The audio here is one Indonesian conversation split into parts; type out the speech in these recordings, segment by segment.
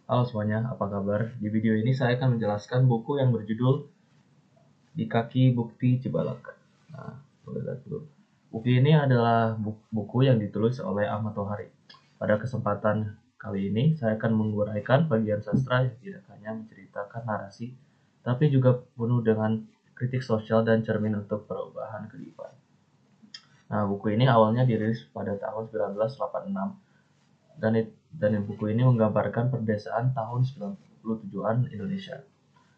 Halo semuanya, apa kabar? Di video ini saya akan menjelaskan buku yang berjudul Di Kaki Bukti Cibalak. Nah, boleh lihat dulu. Buku ini adalah buku yang ditulis oleh Ahmad Tohari. Pada kesempatan kali ini, saya akan menguraikan bagian sastra yang tidak hanya menceritakan narasi, tapi juga penuh dengan kritik sosial dan cermin untuk perubahan kehidupan. Nah, buku ini awalnya dirilis pada tahun 1986 dan buku ini menggambarkan perdesaan tahun 97-an Indonesia,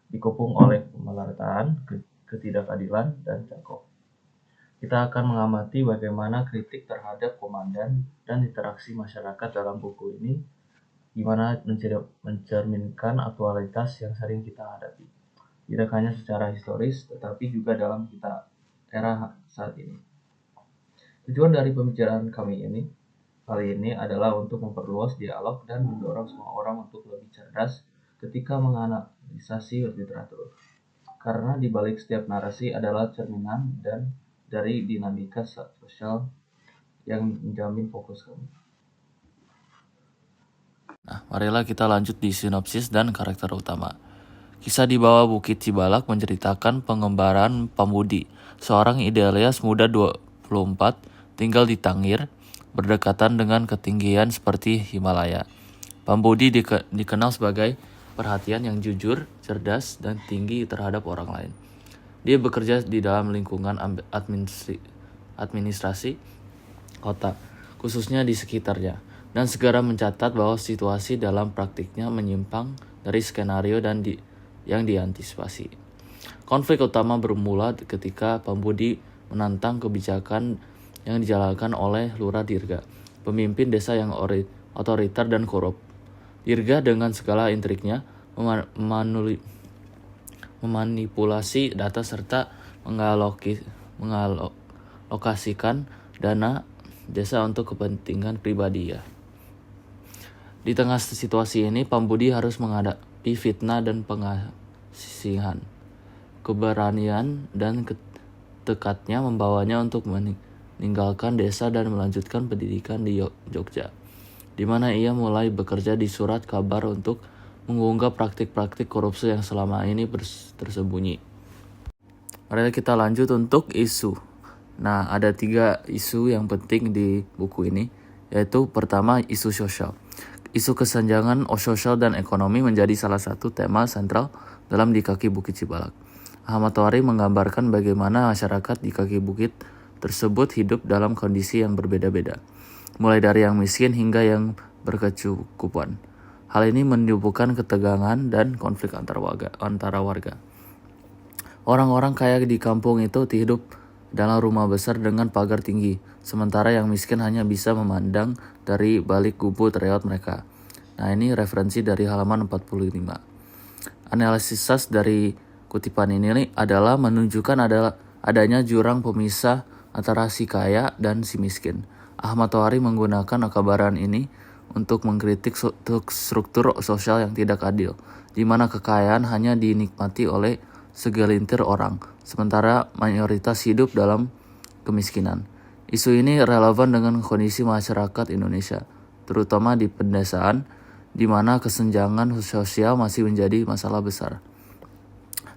dikepung oleh pemerataan, ketidakadilan, dan cakop. Kita akan mengamati bagaimana kritik terhadap komandan dan interaksi masyarakat dalam buku ini, gimana mencerminkan aktualitas yang sering kita hadapi. Tidak hanya secara historis, tetapi juga dalam kita era saat ini. Tujuan dari pembicaraan kali ini adalah untuk memperluas dialog dan mendorong semua orang untuk lebih cerdas ketika menganalisasi literatur. Karena di balik setiap narasi adalah cerminan dan dari dinamika sosial yang menjamin fokus kami. Nah, marilah kita lanjut di sinopsis dan karakter utama. Kisah di bawah Bukit Cibalak menceritakan pengembaraan Pambudi, seorang idealis muda 24, tinggal di Tangir, berdekatan dengan ketinggian seperti Himalaya. Pambudi dikenal sebagai perhatian yang jujur, cerdas, dan tinggi terhadap orang lain. Dia bekerja di dalam lingkungan administrasi kota, khususnya di sekitarnya, dan segera mencatat bahwa situasi dalam praktiknya menyimpang dari skenario yang diantisipasi. Konflik utama bermula ketika Pambudi menantang kebijakan yang dijalankan oleh Lurah Dirga, pemimpin desa yang otoriter dan korup. Dirga dengan segala intriknya memanipulasi data serta mengalokasikan dana desa untuk kepentingan pribadi ya. Di tengah situasi ini, Pambudi harus menghadapi fitnah dan pengasihan. Keberanian dan tekadnya membawanya untuk meninggalkan desa dan melanjutkan pendidikan di Jogja, di mana ia mulai bekerja di surat kabar untuk mengungkap praktik-praktik korupsi yang selama ini tersembunyi. Mari kita lanjut untuk isu. Nah, ada 3 isu yang penting di buku ini, yaitu pertama isu sosial. Isu kesenjangan sosial dan ekonomi menjadi salah satu tema sentral dalam Di Kaki Bukit Cibalak. Ahmad Tohari menggambarkan bagaimana masyarakat di kaki bukit tersebut hidup dalam kondisi yang berbeda-beda, mulai dari yang miskin hingga yang berkecukupan. Hal ini menimbulkan ketegangan dan konflik antara warga. Orang-orang kaya di kampung itu hidup dalam rumah besar dengan pagar tinggi, sementara yang miskin hanya bisa memandang dari balik gubuk terlewat mereka. Nah, ini referensi dari halaman 45. Analisis dari kutipan ini adalah menunjukkan adanya jurang pemisah antara si kaya dan si miskin. Ahmad Tohari menggunakan kabaran ini untuk mengkritik struktur sosial yang tidak adil, di mana kekayaan hanya dinikmati oleh segelintir orang, sementara mayoritas hidup dalam kemiskinan. Isu ini relevan dengan kondisi masyarakat Indonesia, terutama di pedesaan, di mana kesenjangan sosial masih menjadi masalah besar.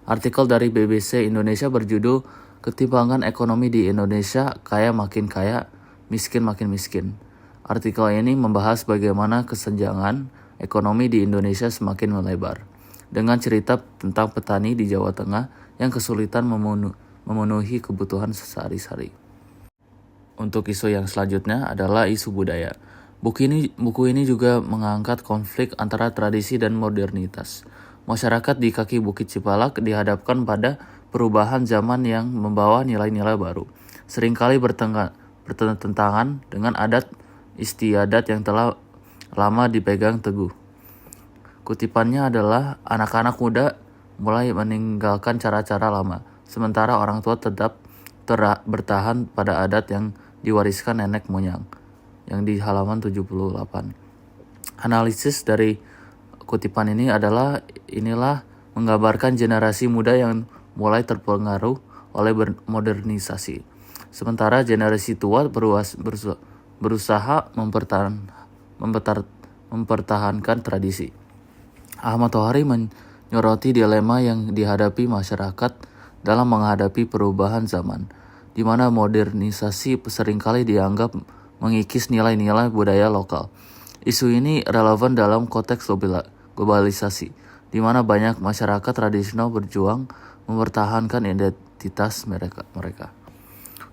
Artikel dari BBC Indonesia berjudul Ketimpangan Ekonomi di Indonesia, Kaya Makin Kaya, Miskin Makin Miskin. Artikel ini membahas bagaimana kesenjangan ekonomi di Indonesia semakin melebar, dengan cerita tentang petani di Jawa Tengah yang kesulitan memenuhi kebutuhan sehari-hari. Untuk isu yang selanjutnya adalah isu budaya. Buku ini juga mengangkat konflik antara tradisi dan modernitas. Masyarakat di kaki Bukit Cibalak dihadapkan pada perubahan zaman yang membawa nilai-nilai baru, seringkali bertentangan dengan adat istiadat yang telah lama dipegang teguh. Kutipannya adalah anak-anak muda mulai meninggalkan cara-cara lama, sementara orang tua tetap bertahan pada adat yang diwariskan nenek moyang, yang di halaman 78. Analisis dari kutipan ini inilah menggambarkan generasi muda yang mulai terpengaruh oleh modernisasi, sementara generasi tua berusaha mempertahankan tradisi. Ahmad Tohari menyoroti dilema yang dihadapi masyarakat dalam menghadapi perubahan zaman, di mana modernisasi seringkali dianggap mengikis nilai-nilai budaya lokal. Isu ini relevan dalam konteks globalisasi, di mana banyak masyarakat tradisional berjuang mempertahankan identitas mereka.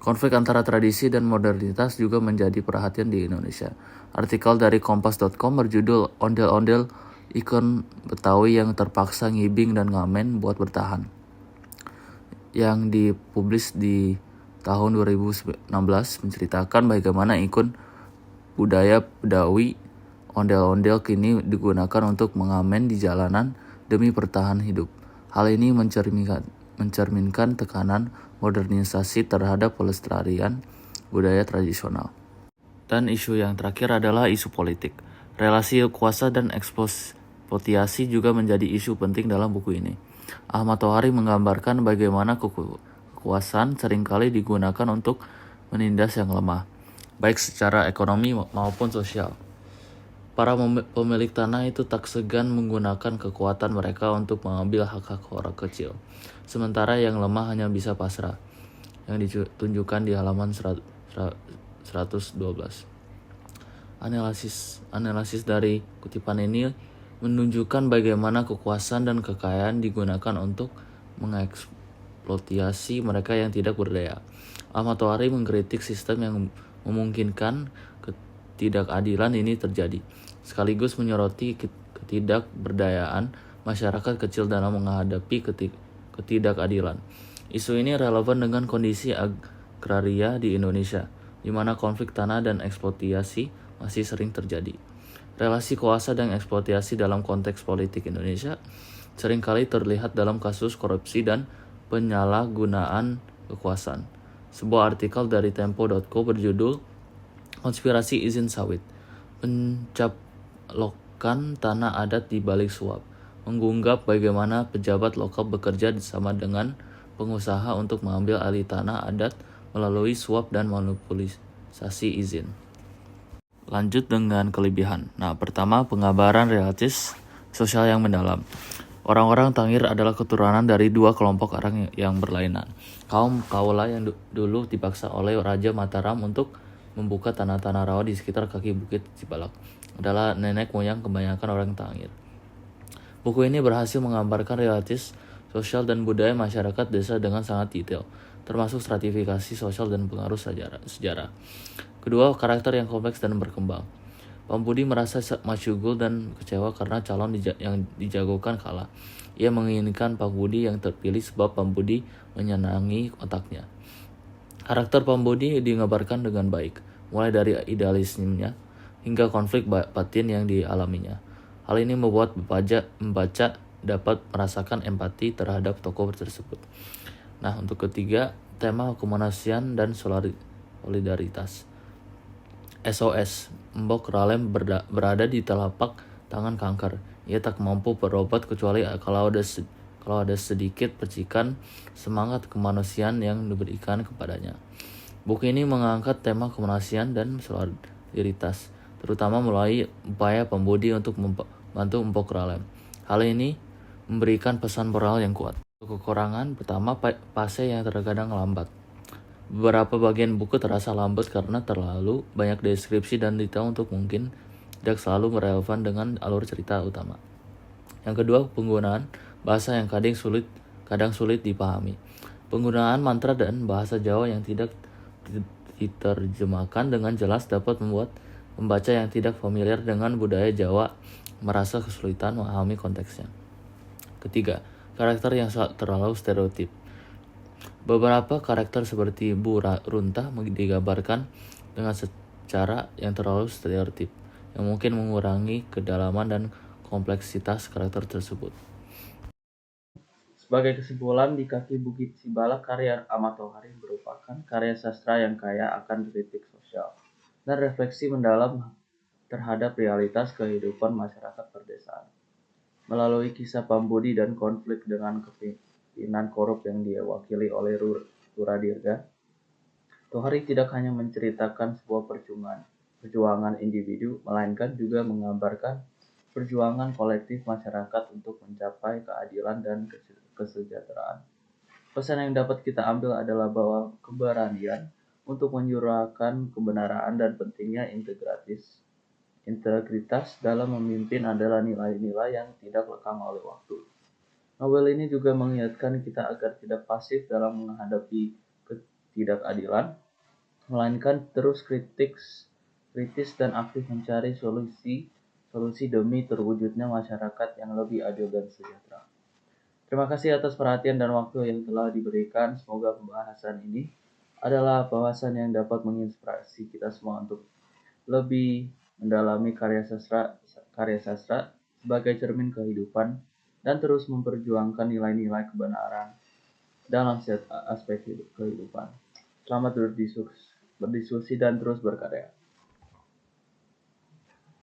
Konflik antara tradisi dan modernitas juga menjadi perhatian di Indonesia. Artikel dari Kompas.com berjudul Ondel-ondel ikon Betawi yang terpaksa ngibing dan ngamen buat bertahan, yang dipublis di tahun 2016 menceritakan bagaimana ikon budaya Betawi ondel-ondel kini digunakan untuk mengamen di jalanan demi bertahan hidup. Hal ini mencerminkan tekanan modernisasi terhadap pelestarian budaya tradisional. Dan isu yang terakhir adalah isu politik. Relasi kuasa dan eksploitasi juga menjadi isu penting dalam buku ini. Ahmad Tohari menggambarkan bagaimana kekuasaan seringkali digunakan untuk menindas yang lemah, baik secara ekonomi maupun sosial. Para pemilik tanah itu tak segan menggunakan kekuatan mereka untuk mengambil hak-hak orang kecil, sementara yang lemah hanya bisa pasrah, yang ditunjukkan di halaman 112. Analisis dari kutipan ini menunjukkan bagaimana kekuasaan dan kekayaan digunakan untuk mengeksploitasi mereka yang tidak berdaya. Ahmad Tohari mengkritik sistem yang memungkinkan ketidakadilan ini terjadi, sekaligus menyoroti ketidakberdayaan masyarakat kecil dalam menghadapi ketidakadilan. Isu ini relevan dengan kondisi agraria di Indonesia, di mana konflik tanah dan eksploitasi masih sering terjadi. Relasi kuasa dan eksploitasi dalam konteks politik Indonesia seringkali terlihat dalam kasus korupsi dan penyalahgunaan kekuasaan. Sebuah artikel dari Tempo.co berjudul Konspirasi Izin Sawit, pencaplokan tanah adat di balik suap, mengungkap bagaimana pejabat lokal bekerja bersama dengan pengusaha untuk mengambil alih tanah adat melalui suap dan manipulasi izin. Lanjut dengan kelebihan. Nah, pertama, penggambaran realitas sosial yang mendalam. Orang-orang Tangir adalah keturunan dari dua kelompok orang yang berlainan. Kaum Kaula yang dulu dipaksa oleh Raja Mataram untuk membuka tanah-tanah rawa di sekitar kaki Bukit Cibalak adalah nenek moyang kebanyakan orang Tangir. Buku ini berhasil menggambarkan realitas sosial dan budaya masyarakat desa dengan sangat detail, termasuk stratifikasi sosial dan pengaruh sejarah. Kedua, karakter yang kompleks dan berkembang. Pambudi merasa masyhul dan kecewa karena calon yang dijagokan kalah. Ia menginginkan Pambudi yang terpilih sebab Pambudi menyenangi otaknya. Karakter Pambudi digambarkan dengan baik, mulai dari idealismenya hingga konflik batin yang dialaminya. Hal ini membuat membaca dapat merasakan empati terhadap tokoh tersebut. Nah, untuk ketiga, tema kemanusiaan dan solidaritas. SOS, Mbok Ralem berada di telapak tangan kanker. Ia tak mampu berobat kecuali kalau ada sedikit percikan semangat kemanusiaan yang diberikan kepadanya. Buku ini mengangkat tema kemanusiaan dan solidaritas, terutama melalui upaya Pambudi untuk membantu Mbok Ralem. Hal ini memberikan pesan moral yang kuat. Kekurangan pertama, fase yang terkadang lambat. Beberapa bagian buku terasa lambat karena terlalu banyak deskripsi dan detail untuk mungkin tidak selalu relevan dengan alur cerita utama. Yang kedua, penggunaan bahasa yang kadang sulit dipahami. Penggunaan mantra dan bahasa Jawa yang tidak diterjemahkan dengan jelas dapat membuat pembaca yang tidak familiar dengan budaya Jawa merasa kesulitan memahami konteksnya. Ketiga, karakter yang terlalu stereotip. Beberapa karakter seperti Bu Runtah digambarkan dengan secara yang terlalu stereotip, yang mungkin mengurangi kedalaman dan kompleksitas karakter tersebut. Sebagai kesimpulan, Di Kaki Bukit Cibalak karya Ahmad Tohari merupakan karya sastra yang kaya akan kritik sosial dan refleksi mendalam terhadap realitas kehidupan masyarakat perdesaan. Melalui kisah Pambudi dan konflik dengan kepimpinan korup yang diwakili oleh Ruradirga, Tohari tidak hanya menceritakan sebuah perjuangan individu, melainkan juga menggambarkan perjuangan kolektif masyarakat untuk mencapai keadilan dan kesejahteraan. Pesan yang dapat kita ambil adalah bahwa keberanian untuk menyuarakan kebenaran dan pentingnya integritas dalam memimpin adalah nilai-nilai yang tidak lekang oleh waktu. Novel ini juga mengingatkan kita agar tidak pasif dalam menghadapi ketidakadilan, melainkan terus kritis dan aktif mencari solusi demi terwujudnya masyarakat yang lebih adil dan sejahtera. Terima kasih atas perhatian dan waktu yang telah diberikan. Semoga pembahasan ini adalah bahasan yang dapat menginspirasi kita semua untuk lebih mendalami karya sastra sebagai cermin kehidupan dan terus memperjuangkan nilai-nilai kebenaran dalam setiap aspek kehidupan. Selamat berdiskusi dan terus berkarya.